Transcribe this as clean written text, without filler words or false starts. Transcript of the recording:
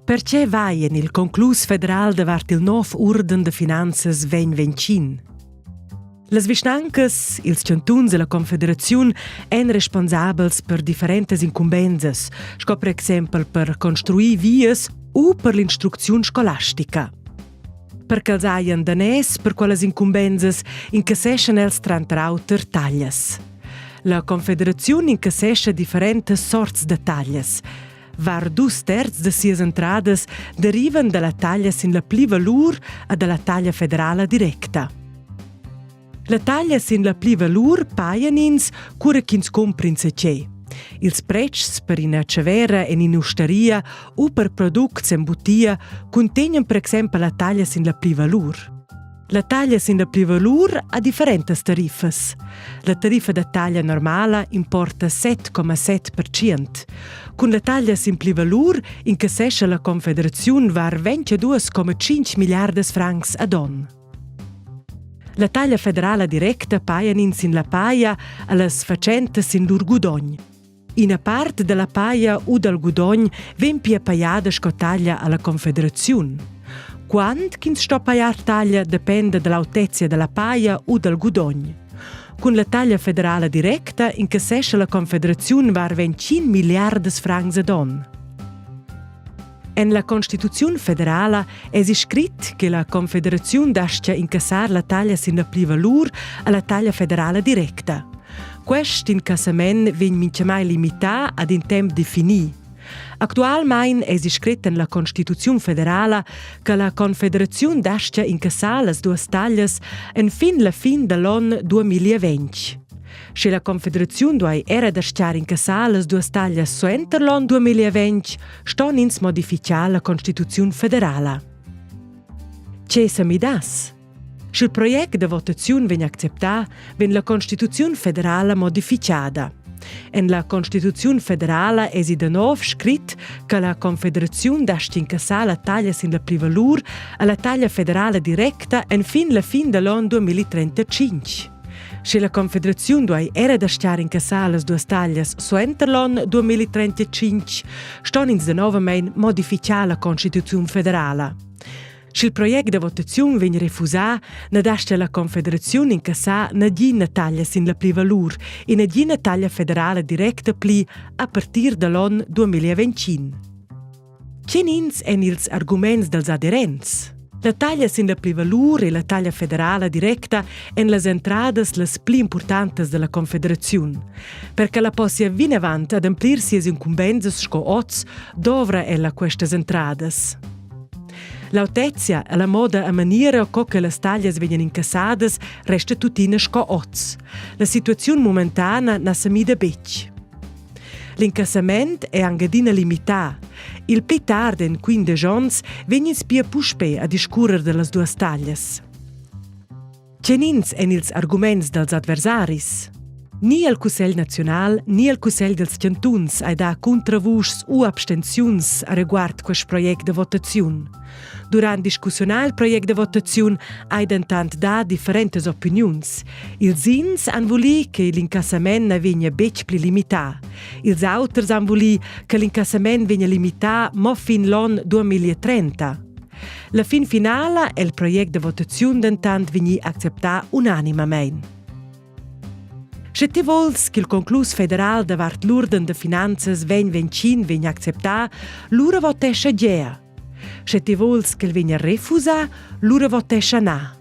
Perché vaien il conclus federal davart il nov Orden de Finanzas 2025? Las vischnancas, ils cantuns e la Confederaziun en responsabels per differentes incumbenzas, sco per exempel per construir vias o per l'instrucziun scolastica. Perché els haien danès per quelles incumbenzas incasseschen els trantrauter taglias. La Confederaziun incassescha differentes sorts de taglias. Var 2/3 de sias entradas derivan dalla taglia sin la pli valur e dalla taglia federala directa. La taglia sin la pli valur paian ins cura ch'ins comprin se c'è. Ils precs per ina cevera en in osteria o per products en bottia contenien per exempel la taglia sin la pli valur. La taglia sin la pli valur ha differentes tarifas. La tarifa da taglia normala importa 7,7%. Con la taglia sin pli valur incassescha la Confederaziun var 22,5 miliardas francs ad on. La taglia federala directa paian in sin la paia a las facentas sin lur gudogn. Ina part della paia o del gudogn ven pia paiada sco taglia alla Confederaziun. Quant ch'ins sto paiar taglia depende dall'altezia della paia o del gudogn. Con la taglia federala directa incassescha la Confederaziun var 25 miliardas francs ad on. En la Constituziun federala es iscrit che la Confederaziun dascha incassar la taglia sin la pli valur alla taglia federala directa. Quest incassament vegn minchemai limità ad in temp defini. Actualmein es iscrit en la Constituziun federala che la Confederaziun dascha incassar las duas taglias en fin la fin dell'on 2020. Se la Confederaziun duai era dascar incassar las duas taglias suenter l'on 2020, ston ins modificar la Constituziun federala. Che sa mi das? Se il proiect de votaziun vegn acceptà, ven la Constituziun federala modificada. En la Constituziun federala es i de nov scrit che la Confederaziun dasca incassar la taglia sin la pli valur a la taglia federala directa en fin la fin dell'on 2035. Se la Confederaziun duai era dascar incassar las duas taglias suenter l'on 2035, ston ins de novamein modificar la Constituziun federala. Se il proiect de votaziun vegn refusà, ne dascha la Confederaziun incassar nadina taglia sin la pli valur e nadina taglia federala directa pli a partir dell'on 2025. Quinins en ils arguments dels aderents? La taglia sin la pli valur e la taglia federala directa en las entradas las pli importantes della Confederaziun, perché la possia vin avant ad amplir sias incumbenzas sco oz dovra ella questas entradas. L'autezia e la moda a maniera co che las taglias vegnan incassadas resta tutina sco oz. La situaziun momentana na samida bec. L'incassament è angadina limità. Il pi tard en 15 giorns vegnan spia puspè a discurrer de las duas taglias. Cenins en ils arguments dels adversaris. Ni el Cussegl Naziunal ni el Cussegl dels Cantuns hai da contravuschs o abstenziuns a reguard quest proiect de votaziun. Durant discussionar il proiect de votaziun hai dentant da differentes opiniuns. Ils ins han voli che l'incassament ne vegna bec pli limità. Ils auters han voli che l'incassament vegna limità mo fin l'on 2030. La fin finala è il proiect de votaziun dentant vegni acceptà unanimamein. Se te vols che il conclus federal davart l'Orden de Finanzas 2025 vegna acceptà, l'ura votescha gea. Se te vols che il vegna refusà, l'ura votescha na.